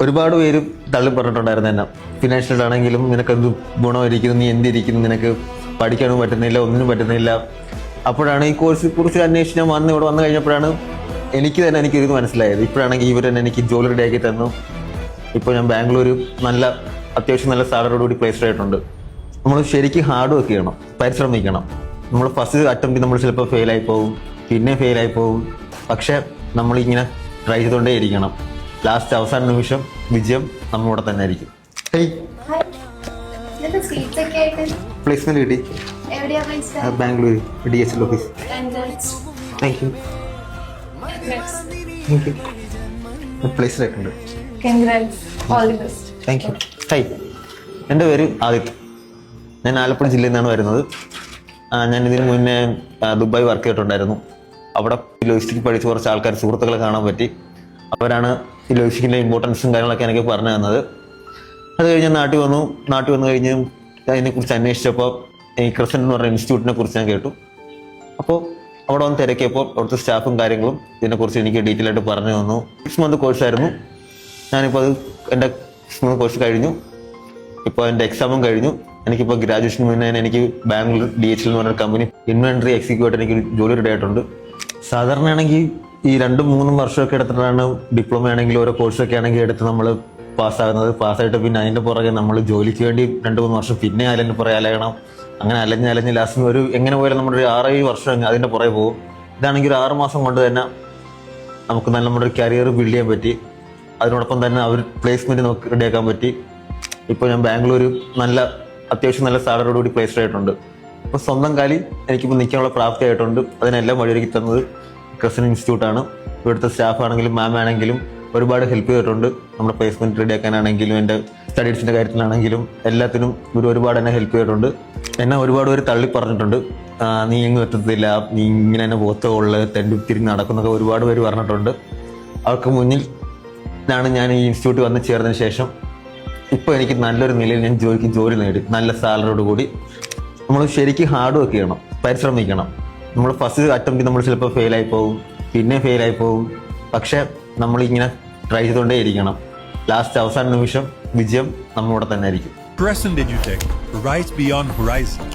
ഒരുപാട് പേര് തള്ളി പറഞ്ഞിട്ടുണ്ടായിരുന്നു എന്നെ. ഫിനാൻഷ്യൽ ആണെങ്കിലും നിനക്കെന്ത് ഗുണമായിരിക്കുന്നു, നീ എന്തിരിക്കുന്നു, നിനക്ക് പഠിക്കാനും പറ്റുന്നില്ല, ഒന്നിനും പറ്റുന്നില്ല. അപ്പോഴാണ് ഈ കോഴ്സിനെ കുറിച്ച് അന്വേഷിച്ച് ഞാൻ ഇവിടെ വന്നു കഴിഞ്ഞപ്പോഴാണ് എനിക്കൊരു ഇത് മനസ്സിലായത്. ഇപ്പോഴാണെങ്കിൽ ഇവർ തന്നെ എനിക്ക് ജോലി റെഡിയാക്കി തന്നു. ഇപ്പോൾ ഞാൻ ബാംഗ്ലൂർ അത്യാവശ്യം നല്ല സാലറിയോടുകൂടി പ്ലേസ്ഡ് ആയിട്ടുണ്ട്. നമ്മൾ ശരിക്കും ഹാർഡ് വർക്ക് ചെയ്യണം, പരിശ്രമിക്കണം. നമ്മൾ ഫസ്റ്റ് അറ്റംപ്റ്റ് നമ്മൾ ചിലപ്പോൾ ഫെയിലായി പോകും, പിന്നെ ഫെയിലായി പോകും. പക്ഷെ നമ്മളിങ്ങനെ ട്രൈ ചെയ്തുകൊണ്ടേ ഇരിക്കണം. ലാസ്റ്റ് അവസാന നിമിഷം വിജയം നമ്മളിവിടെ തന്നെ ആയിരിക്കും. പ്ലേസ്മെന്റ് കിട്ടി Bangalore DHL office. Thank you. Placed ആയിട്ടുണ്ട്. Thank you. ഹായ്, എൻ്റെ പേര് ആദിത്യ. ഞാൻ ആലപ്പുഴ ജില്ലയിൽ നിന്നാണ് വരുന്നത്. ഞാൻ ഇതിന് മുന്നേ ദുബായ് വർക്ക് ചെയ്തിട്ടുണ്ടായിരുന്നു. അവിടെ ലോജിസ്റ്റിക് പഠിച്ച് കുറച്ച് ആൾക്കാർ സുഹൃത്തുക്കളെ കാണാൻ പറ്റി. അവരാണ് ഈ ലോജിസ്റ്റിക്കിൻ്റെ ഇമ്പോർട്ടൻസും കാര്യങ്ങളൊക്കെ എനിക്ക് പറഞ്ഞു തന്നത്. അത് കഴിഞ്ഞ് നാട്ടിൽ വന്നു കഴിഞ്ഞ് അതിനെക്കുറിച്ച് അന്വേഷിച്ചപ്പോൾ ഈ ക്രസൻറ്റ് എന്ന് പറഞ്ഞ ഇൻസ്റ്റിറ്റ്യൂട്ടിനെ കുറിച്ച് ഞാൻ കേട്ടു. അപ്പോൾ അവിടെ വന്ന് തിരക്കിയപ്പോൾ അവിടുത്തെ സ്റ്റാഫും കാര്യങ്ങളും ഇതിനെക്കുറിച്ച് എനിക്ക് ഡീറ്റെയിൽ ആയിട്ട് പറഞ്ഞു തന്നു. 6 മന്ത് കോഴ്സായിരുന്നു. ഞാനിപ്പോൾ എൻ്റെ 6 മന്ത് കോഴ്സ് കഴിഞ്ഞു. ഇപ്പോൾ എൻ്റെ എക്സാമും കഴിഞ്ഞു. എനിക്കിപ്പോൾ ഗ്രാജുവേഷൻ മുന്നേ എനിക്ക് ബാംഗ്ലൂർ DHL എന്ന് പറഞ്ഞ കമ്പനി ഇൻവെൻട്രി എക്സിക്യൂട്ടീവ് എനിക്ക് ജോലി റെഡി ആയിട്ടുണ്ട്. സാധാരണയാണെങ്കിൽ ഈ 2-3 വർഷമൊക്കെ എടുത്തിട്ടാണ് ഡിപ്ലോമ ആണെങ്കിലും ഓരോ കോഴ്സൊക്കെ ആണെങ്കിൽ എടുത്ത് നമ്മൾ പാസ്സാകുന്നത്. പാസ്സായിട്ട് പിന്നെ അതിൻ്റെ പുറകെ നമ്മൾ ജോലിക്ക് വേണ്ടി 2-3 വർഷം പിന്നെ അതിൻ്റെ പുറകെ അലയണം. അങ്ങനെ അലഞ്ഞ് ലാസ്റ്റ് എങ്ങനെ പോയാലും നമ്മുടെ ഒരു 6-7 വർഷം അതിൻ്റെ പുറകെ പോകും. ഇതാണെങ്കിൽ ഒരു 6 മാസം കൊണ്ട് തന്നെ നമുക്ക് നമ്മുടെ ഒരു കരിയർ ബിൽഡ് ചെയ്യാൻ പറ്റി. അതിനോടൊപ്പം തന്നെ അവർ പ്ലേസ്മെൻറ്റ് നമുക്ക് റെഡിയാക്കാൻ പറ്റി. ഇപ്പോൾ ഞാൻ ബാംഗ്ലൂർ അത്യാവശ്യം നല്ല സാലറിയോടുകൂടി പ്ലേസ്ഡ് ആയിട്ടുണ്ട്. അപ്പോൾ സ്വന്തം കാലിൽ എനിക്കിപ്പോൾ നിൽക്കാനുള്ള പ്രാപ്തി ആയിട്ടുണ്ട്. അതിനെല്ലാം വഴിയൊരുക്കി തന്നത് ക്രസൻറ്റ് ഇൻസ്റ്റിറ്റ്യൂട്ടാണ്. ഇവിടുത്തെ സ്റ്റാഫ് ആണെങ്കിലും മാം ആണെങ്കിലും ഒരുപാട് ഹെൽപ്പ് ചെയ്തിട്ടുണ്ട്. നമ്മുടെ പ്ലേസ്മെൻറ്റ് റെഡിയാക്കാനാണെങ്കിലും എൻ്റെ സ്റ്റഡീസിൻ്റെ കാര്യത്തിലാണെങ്കിലും എല്ലാത്തിനും ഒരുപാട് എന്നെ ഹെൽപ്പ് ചെയ്തിട്ടുണ്ട്. എന്നെ ഒരുപാട് പേര് തള്ളി പറഞ്ഞിട്ടുണ്ട്, നീ എങ്ങും എത്തത്തില്ല, നീ ഇങ്ങനെ തന്നെ പോത്തുള്ളു, തിരിഞ്ഞ് നടക്കുന്നൊക്കെ ഒരുപാട് പേര് പറഞ്ഞിട്ടുണ്ട്. അവർക്ക് മുന്നിലാണ് ഞാൻ ഈ ഇൻസ്റ്റിറ്റ്യൂട്ട് വന്ന് ചേർന്നതിന് ശേഷം ഇപ്പോൾ എനിക്ക് നല്ലൊരു നിലയിൽ ഞാൻ ജോലി നേടി, നല്ല സാലറിയോട് കൂടി. നമ്മൾ ശരിക്കും ഹാർഡ് വർക്ക് ചെയ്യണം, പരിശ്രമിക്കണം. നമ്മൾ ഫസ്റ്റ് അറ്റംപ്റ്റ് നമ്മൾ ചിലപ്പോൾ ഫെയിലായി പോകും, പിന്നെ ഫെയിലായി പോകും. പക്ഷെ നമ്മളിങ്ങനെ ട്രൈ ചെയ്തുകൊണ്ടേ ഇരിക്കണം. ലാസ്റ്റ് അവസാന നിമിഷം വിജയം നമ്മളിവിടെ തന്നെ ആയിരിക്കും. Crescent EduTech, rise beyond horizon.